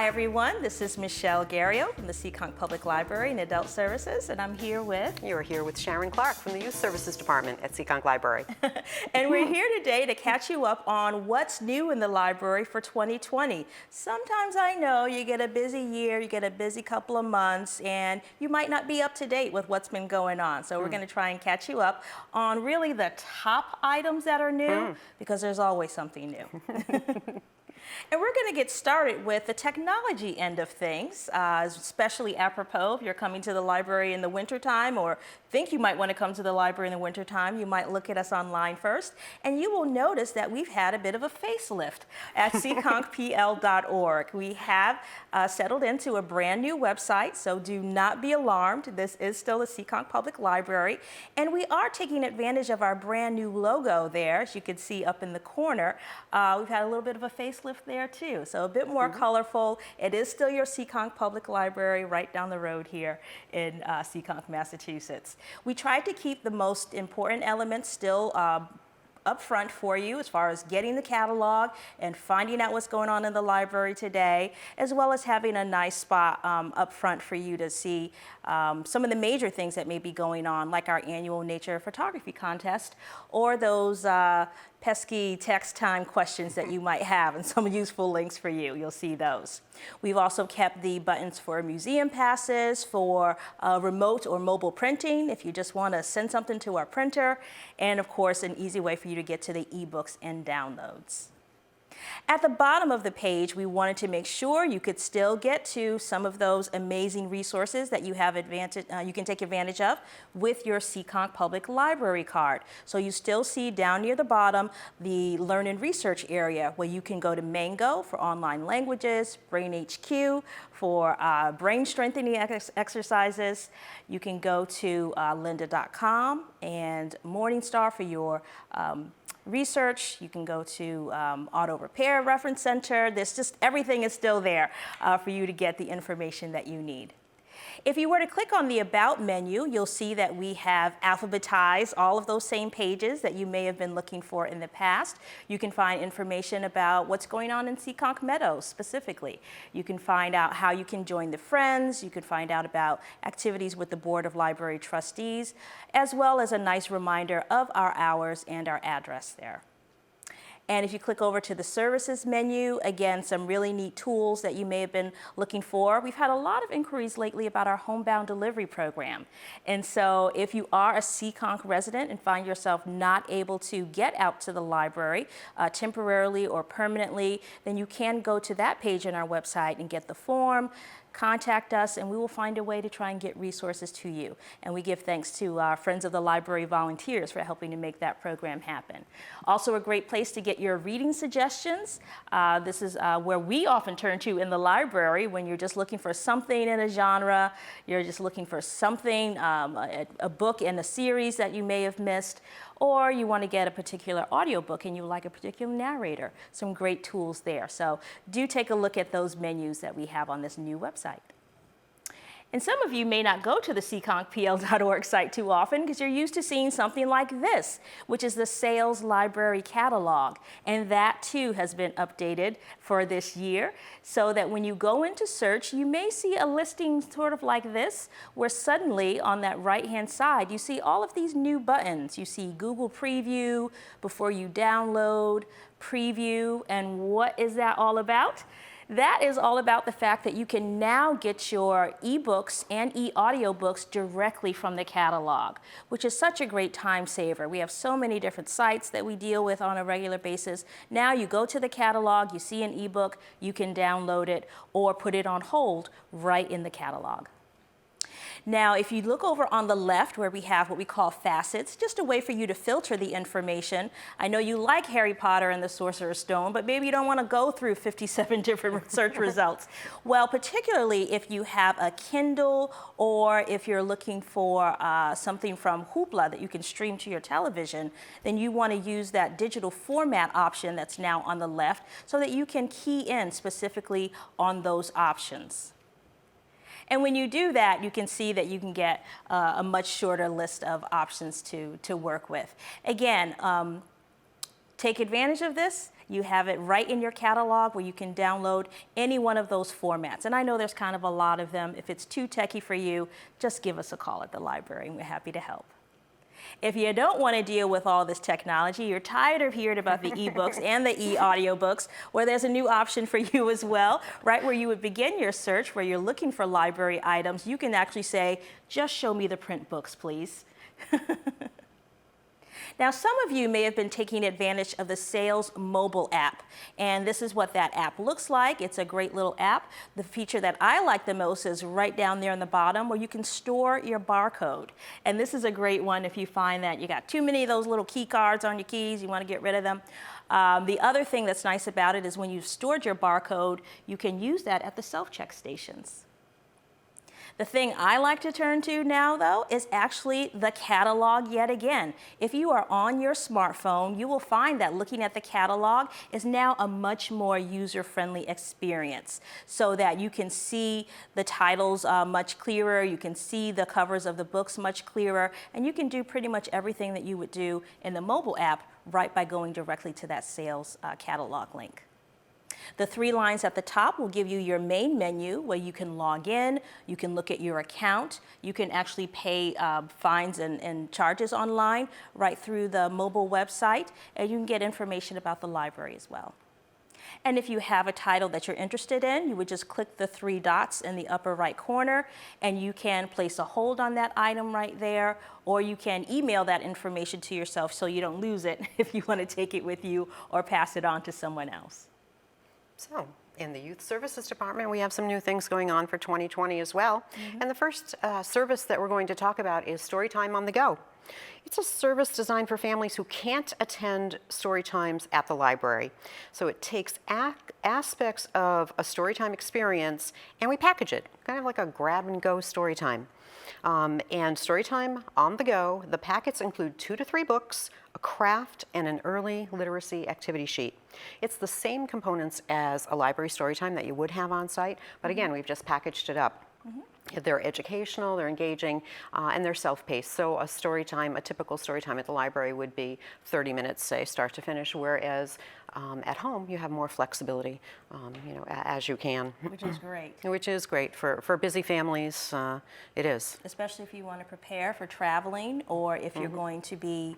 Hi everyone, this is Michelle Garrio from the Seekonk Public Library and Adult Services, and I'm here with... You're here with Sharon Clark from the Youth Services Department at Seekonk Library. And we're here today to catch you up on what's new in the library for 2020. Sometimes I know you get a busy year, you get a busy couple of months, and you might not be up to date with what's been going on. So we're going to try and catch you up on really the top items that are new, because there's always something new. And we're going to get started with the technology end of things, especially apropos if you're coming to the library in the wintertime or think you might want to come to the library in the wintertime. You might look at us online first, and you will notice that we've had a bit of a facelift at seekonkpl.org. We have settled into a brand new website, so do not be alarmed. This is still the Seekonk Public Library, and we are taking advantage of our brand new logo there, as you can see up in the corner. We've had a little bit of a facelift there too, so a bit more colorful. It is still your Seekonk Public Library right down the road here in Seekonk, Massachusetts. We tried to keep the most important elements still up front for you as far as getting the catalog and finding out what's going on in the library today, as well as having a nice spot up front for you to see some of the major things that may be going on, like our annual nature photography contest or those pesky text time questions that you might have, and some useful links for you. You'll see those. We've also kept the buttons for museum passes, for remote or mobile printing, if you just want to send something to our printer, and of course, an easy way for you to get to the ebooks and downloads. At the bottom of the page, we wanted to make sure you could still get to some of those amazing resources that you have you can take advantage of with your Seekonk Public Library card. So you still see down near the bottom the Learn and Research area, where you can go to Mango for online languages, Brain HQ for brain strengthening exercises. You can go to lynda.com and Morningstar for your research. You can go to Auto Repair Reference Center. There's just everything is still there for you to get the information that you need. If you were to click on the About menu, you'll see that we have alphabetized all of those same pages that you may have been looking for in the past. You can find information about what's going on in Seekonk Meadows specifically. You can find out how you can join the Friends. You can find out about activities with the Board of Library Trustees, as well as a nice reminder of our hours and our address there. And if you click over to the Services menu, again, some really neat tools that you may have been looking for. We've had a lot of inquiries lately about our homebound delivery program. And so if you are a Seekonk resident and find yourself not able to get out to the library temporarily or permanently, then you can go to that page on our website and get the form. Contact us, and we will find a way to try and get resources to you. And we give thanks to our Friends of the Library volunteers for helping to make that program happen. Also a great place to get your reading suggestions. This is where we often turn to in the library when you're just looking for something in a genre, you're just looking for something, a book in a series that you may have missed, or you want to get a particular audiobook and you like a particular narrator. Some great tools there. So do take a look at those menus that we have on this new website. And some of you may not go to the seekonkpl.org site too often because you're used to seeing something like this, which is the Sales Library Catalog. And that too has been updated for this year, so that when you go into search, you may see a listing sort of like this, where suddenly on that right-hand side, you see all of these new buttons. You see Google Preview, Before You Download, Preview, and what is that all about? That is all about the fact that you can now get your ebooks and e-audiobooks directly from the catalog, which is such a great time saver. We have so many different sites that we deal with on a regular basis. Now you go to the catalog, you see an ebook, you can download it or put it on hold right in the catalog. Now, if you look over on the left where we have what we call facets, just a way for you to filter the information. I know you like Harry Potter and the Sorcerer's Stone, but maybe you don't want to go through 57 different search results. Well, particularly if you have a Kindle or if you're looking for something from Hoopla that you can stream to your television, then you want to use that digital format option that's now on the left so that you can key in specifically on those options. And when you do that, you can see that you can get a much shorter list of options to work with. Again, take advantage of this. You have it right in your catalog where you can download any one of those formats. And I know there's kind of a lot of them. If it's too techy for you, just give us a call at the library and we're happy to help. If you don't want to deal with all this technology, you're tired of hearing about the ebooks and the e-audiobooks, well, there's a new option for you as well. Right where you would begin your search, where you're looking for library items, you can actually say, just show me the print books, please. Now, some of you may have been taking advantage of the Sales mobile app, and this is what that app looks like. It's a great little app. The feature that I like the most is right down there in the bottom where you can store your barcode. And this is a great one if you find that you got too many of those little key cards on your keys, you want to get rid of them. The other thing that's nice about it is when you've stored your barcode, you can use that at the self-check stations. The thing I like to turn to now, though, is actually the catalog yet again. If you are on your smartphone, you will find that looking at the catalog is now a much more user-friendly experience so that you can see the titles much clearer, you can see the covers of the books much clearer, and you can do pretty much everything that you would do in the mobile app right by going directly to that Sales catalog link. The 3 lines at the top will give you your main menu where you can log in, you can look at your account, you can actually pay fines and charges online right through the mobile website, and you can get information about the library as well. And if you have a title that you're interested in, you would just click the 3 dots in the upper right corner, and you can place a hold on that item right there, or you can email that information to yourself so you don't lose it if you want to take it with you or pass it on to someone else. So, in the Youth Services Department, we have some new things going on for 2020 as well. And the first service that we're going to talk about is Storytime on the Go. It's a service designed for families who can't attend story times at the library. So it takes aspects of a storytime experience and we package it, kind of like a grab-and-go story time. And Storytime on the Go, the packets include 2 to 3 books, a craft, and an early literacy activity sheet. It's the same components as a library storytime that you would have on site, but again, we've just packaged it up. They're educational, they're engaging, and they're self-paced. So a typical story time at the library would be 30 minutes, say, start to finish, whereas at home you have more flexibility, as you can. Which is great. Which is great for busy families. It is. Especially if you want to prepare for traveling, or if you're going to be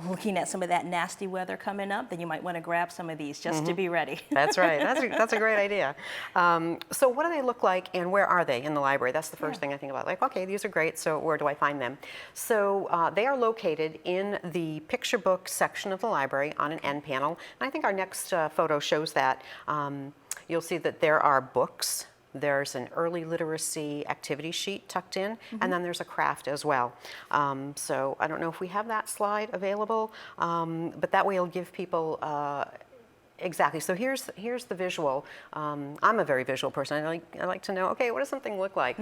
looking at some of that nasty weather coming up, then you might want to grab some of these just to be ready. That's right. That's a great idea. So what do they look like and where are they in the library? That's the first thing I think about. Like, okay, these are great, so where do I find them? So they are located in the picture book section of the library on an end panel. And I think our next photo shows that. You'll see that there are books. There's an early literacy activity sheet tucked in, and then there's a craft as well. So I don't know if we have that slide available, but that way it'll give people exactly. So here's the visual. I'm a very visual person. I like to know, okay, what does something look like?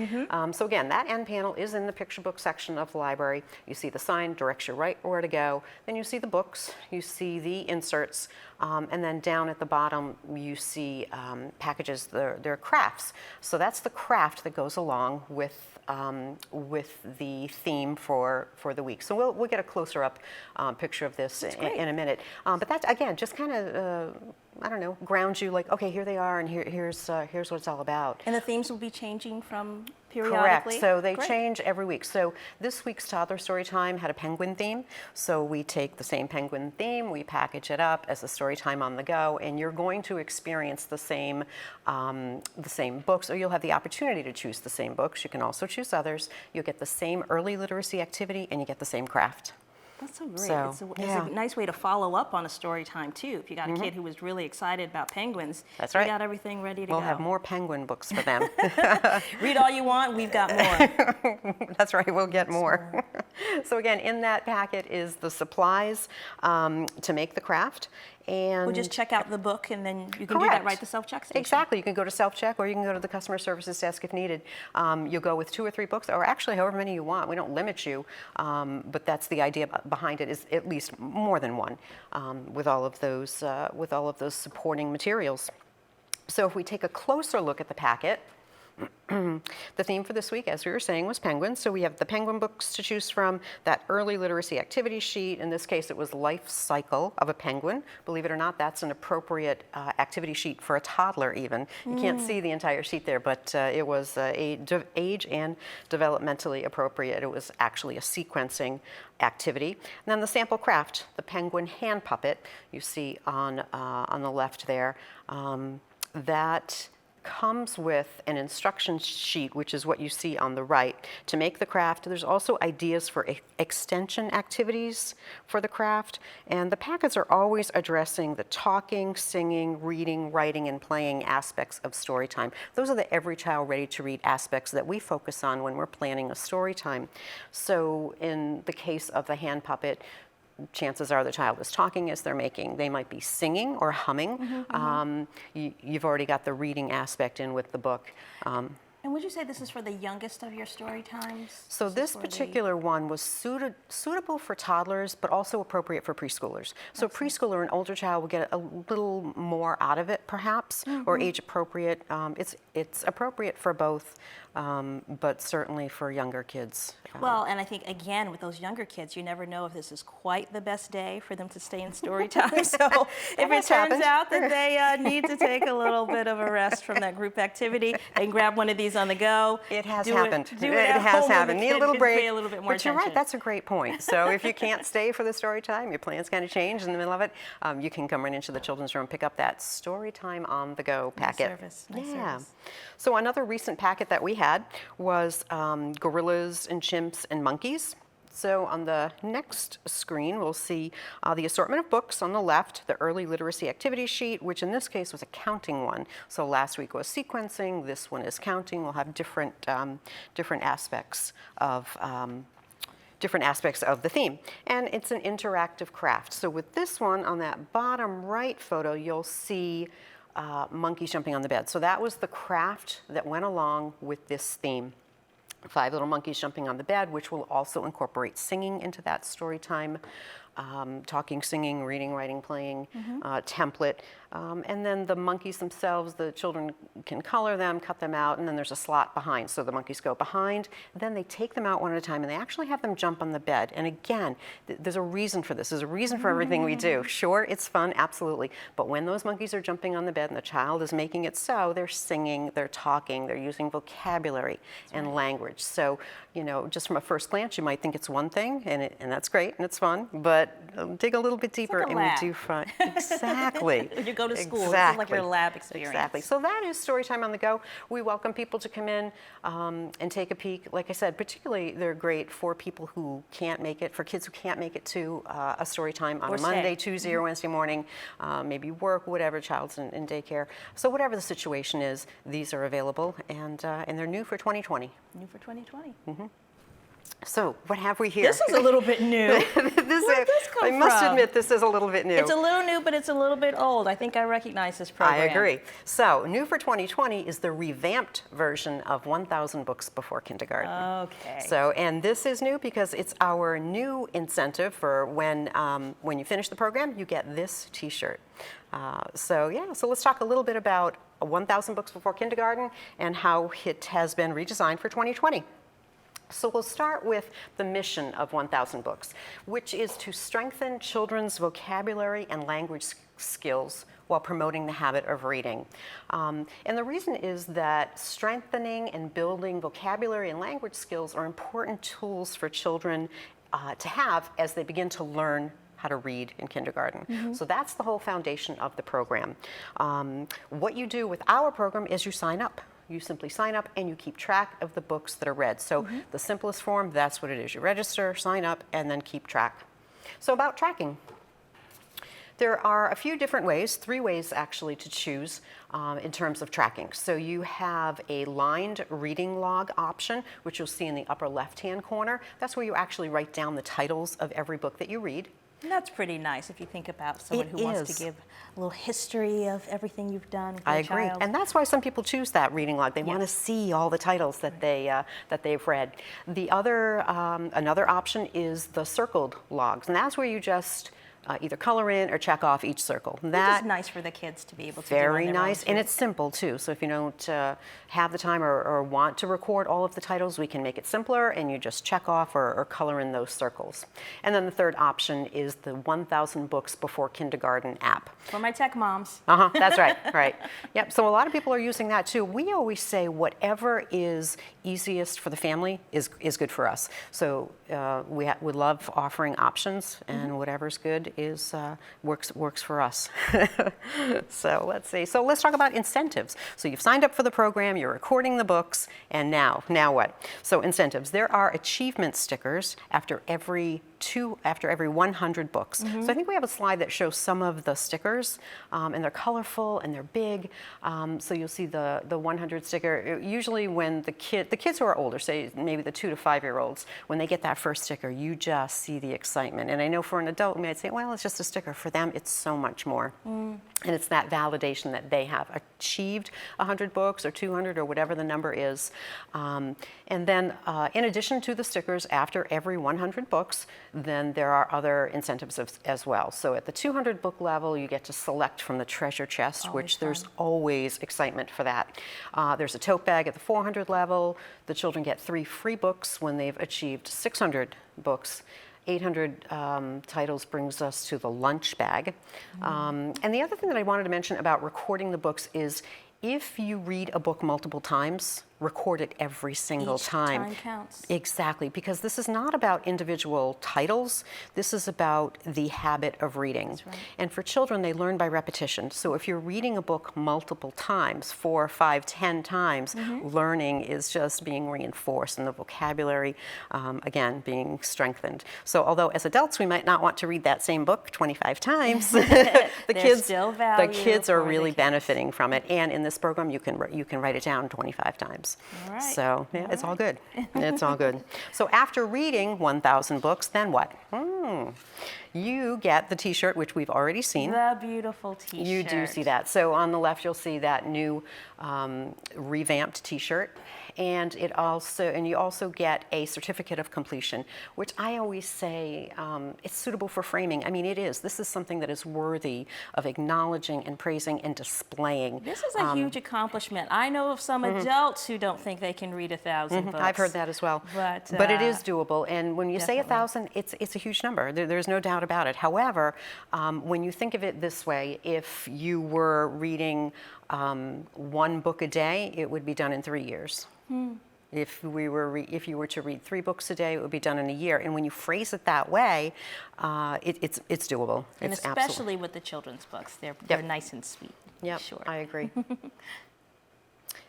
So again, that end panel is in the picture book section of the library. You see the sign, directs you right where to go. Then you see the books, you see the inserts, and then down at the bottom you see packages, they're crafts. So that's the craft that goes along with the theme for the week. So we'll get a closer up picture of this in a minute. But that, again, just kind of, I don't know, grounds you like, okay, here they are, and here's what it's all about. And the themes will be changing from periodically? Correct. So they change every week. So this week's Toddler Storytime had a penguin theme. So we take the same penguin theme, we package it up as a Storytime on the Go, and you're going to experience the same books, or you'll have the opportunity to choose the same books. You can also choose others. You'll get the same early literacy activity, and you get the same craft. That's so great. So, it's a nice way to follow up on a story time, too. If you got a kid who was really excited about penguins, that's right. You got everything ready to go. We'll have more penguin books for them. Read all you want, we've got more. That's right, we'll get more. So again, in that packet is the supplies to make the craft. And we'll just check out the book, and then you can correct. do that right at the self-check station. Exactly. You can go to self-check, or you can go to the customer services desk if needed. You'll go with 2 or 3 books, or actually however many you want. We don't limit you, but that's the idea behind it, is at least more than one with all of those supporting materials. So if we take a closer look at the packet, The theme for this week, as we were saying, was penguins. So we have the penguin books to choose from, that early literacy activity sheet. In this case, it was Life Cycle of a Penguin. Believe it or not, that's an appropriate activity sheet for a toddler even. You can't see the entire sheet there, but it was age and developmentally appropriate. It was actually a sequencing activity. And then the sample craft, the penguin hand puppet, you see on the left there, that comes with an instruction sheet, which is what you see on the right, to make the craft. There's also ideas for extension activities for the craft, and the packets are always addressing the talking, singing, reading, writing, and playing aspects of story time. Those are the Every Child Ready to Read aspects that we focus on when we're planning a story time. So in the case of the hand puppet, chances are the child is talking as they're making. They might be singing or humming. You've already got the reading aspect in with the book. And would you say this is for the youngest of your story times? So this particular one was suitable for toddlers, but also appropriate for preschoolers. So preschooler, an older child will get a little more out of it, perhaps, or age appropriate. It's appropriate for both, but certainly for younger kids. Well, and I think, again, with those younger kids, you never know if this is quite the best day for them to stay in story time. So if it turns out that they need to take a little bit of a rest from that group activity and grab one of these on the go. It has happened. It has happened. Need a little break. Pay a little bit more but you're right, that's a great point. So if you can't stay for the story time, your plans kind of change in the middle of it, you can come right into the children's room, pick up that story time on the go packet. Nice service. So another recent packet that we had was gorillas and chimps and monkeys. So on the next screen, we'll see the assortment of books on the left, the early literacy activity sheet, which in this case was a counting one. So last week was sequencing, this one is counting. We'll have different aspects of the theme. And it's an interactive craft. So with this one, on that bottom right photo, you'll see monkeys jumping on the bed. So that was the craft that went along with this theme. 5 little monkeys jumping on the bed, which will also incorporate singing into that story time, talking, singing, reading, writing, playing template. And then the monkeys themselves, the children can color them, cut them out, and then there's a slot behind. So the monkeys go behind, then they take them out one at a time, and they actually have them jump on the bed. And again, there's a reason for this. There's a reason for everything we do. Sure, it's fun, absolutely. But when those monkeys are jumping on the bed and the child is making it so, they're singing, they're talking, they're using vocabulary and language. So, you know, just from a first glance, you might think it's one thing, and that's great, and it's fun, but dig a little bit deeper, like a and lab. we do fun. Exactly. You go to school, Exactly. it's like your lab experience. Exactly. So that is Storytime on the Go. We welcome people to come in and take a peek. Like I said, particularly they're great for people who can't make it, for kids who can't make it to a story time on Or a Monday, stay. Tuesday, or Wednesday morning, maybe work, whatever, child's in daycare. So whatever the situation is, these are available, and they're new for 2020. New for 2020. So what have we here? This is a little bit new. Where did this come I must from? admit, this is a little bit new. It's a little new, but it's a little bit old. I think I recognize this program. I agree. So, new for 2020 is the revamped version of 1,000 Books Before Kindergarten. Okay. So, and this is new because it's our new incentive for when you finish the program, you get this T-shirt. So let's talk a little bit about 1,000 Books Before Kindergarten and how it has been redesigned for 2020. So we'll start with the mission of 1,000 Books, which is to strengthen children's vocabulary and language skills while promoting the habit of reading. And the reason is that strengthening and building vocabulary and language skills are important tools for children to have as they begin to learn how to read in kindergarten. So that's the whole foundation of the program. What you do with our program is you sign up. You simply sign up and you keep track of the books that are read. So the simplest form, that's what it is. You register, sign up, and then keep track. So about tracking. There are a few different ways, 3 ways actually to choose in terms of tracking. So you have a lined reading log option, which you'll see in the upper left-hand corner. That's where you actually write down the titles of every book that you read. And that's pretty nice if you think about someone who wants to give a little history of everything you've done with I your agree, child. and that's why some people choose that reading log. They want to see all the titles that they've read. The other another option is the circled logs, and that's where you just either color in or check off each circle. Which That is nice for the kids to be able to do very on their own, nice, too. and it's simple too. So if you don't have the time or want to record all of the titles, we can make it simpler, and you just check off or color in those circles. And then the third option is the 1,000 Books Before Kindergarten app. For my tech moms. That's right, right. Yep, so a lot of people are using that too. We always say whatever is easiest for the family is good for us. So we love offering options, and whatever's good is works for us. So let's see. So let's talk about incentives. So you've signed up for the program, you're recording the books, and now what? So incentives. There are achievement stickers after every 100 books. So I think we have a slide that shows some of the stickers, and they're colorful and they're big. So you'll see the 100 sticker. Usually when the kids who are older, say maybe the 2 to 5 year olds, when they get that first sticker, you just see the excitement. And I know for an adult, we might say, well, it's just a sticker. For them, it's so much more. And it's that validation that they have achieved 100 books or 200 or whatever the number is. And then in addition to the stickers after every 100 books, then there are other incentives as well. So at the 200 book level, you get to select from the treasure chest, which there's always excitement for that. There's a tote bag at the 400 level. The children get 3 free books when they've achieved 600 books. 800 titles brings us to the lunch bag. And the other thing that I wanted to mention about recording the books is if you read a book multiple times, record it every single time. Each time counts. Exactly, because this is not about individual titles. This is about the habit of reading. That's right. And for children, they learn by repetition. So if you're reading a book multiple times, 4, 5, 10 times, learning is just being reinforced and the vocabulary, again, being strengthened. So although as adults, we might not want to read that same book 25 times, the still value kids are for the really kids. benefiting from it. And in this program, you can write it down 25 times. All right. So yeah, it's all good. It's all good. So after reading 1,000 books, then what? You get the T-shirt, which we've already seen. The beautiful T-shirt. You do see that. So on the left, you'll see that new revamped T-shirt. And you also get a certificate of completion, which I always say it's suitable for framing. I mean, it is. This is something that is worthy of acknowledging and praising and displaying. This is a huge accomplishment. I know of some adults who don't think they can read 1,000 books. I've heard that as well. But it is doable. And when you say 1,000, it's a huge number. There's no doubt about it. However, when you think of it this way, if you were reading 1 book a day, it would be done in 3 years. If you were to read 3 books a day, it would be done in a year. And when you phrase it that way, it's doable. And it's especially with the children's books, they're nice and sweet. Yep, Sure. I agree.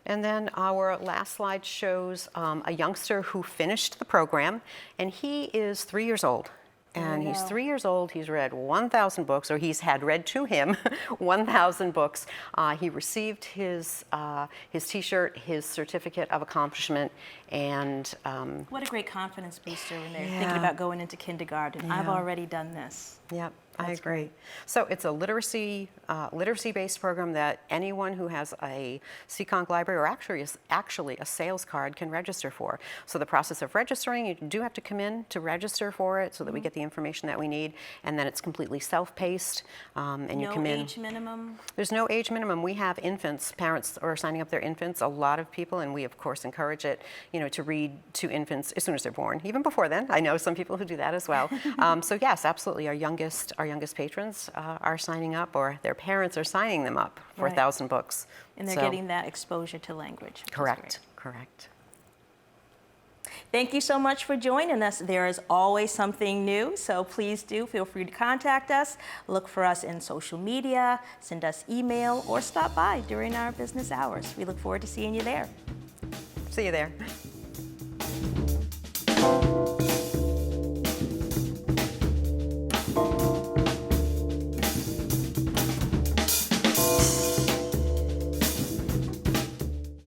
And then our last slide shows a youngster who finished the program, and he is 3 years old. And he's 3 years old. He's read 1,000 books, or he's had read to him 1,000 books. He received his T-shirt, his certificate of accomplishment, and What a great confidence booster when they're thinking about going into kindergarten. I've already done this. Yep, I agree. So it's a literacy-based program that anyone who has a Seekonk library or actually a sales card can register for. So the process of registering, you do have to come in to register for it so that we get the information that we need, and then it's completely self-paced, and you come in. No age minimum? There's no age minimum. We have infants. Parents are signing up their infants, a lot of people, and we of course encourage it, to read to infants as soon as they're born, even before then. I know some people who do that as well. So yes, absolutely. Our youngest patrons are signing up, or their parents are signing them up for 1,000 books. And they're getting that exposure to language. Correct. Thank you so much for joining us. There is always something new, so please do feel free to contact us. Look for us in social media, send us email, or stop by during our business hours. We look forward to seeing you there. See you there.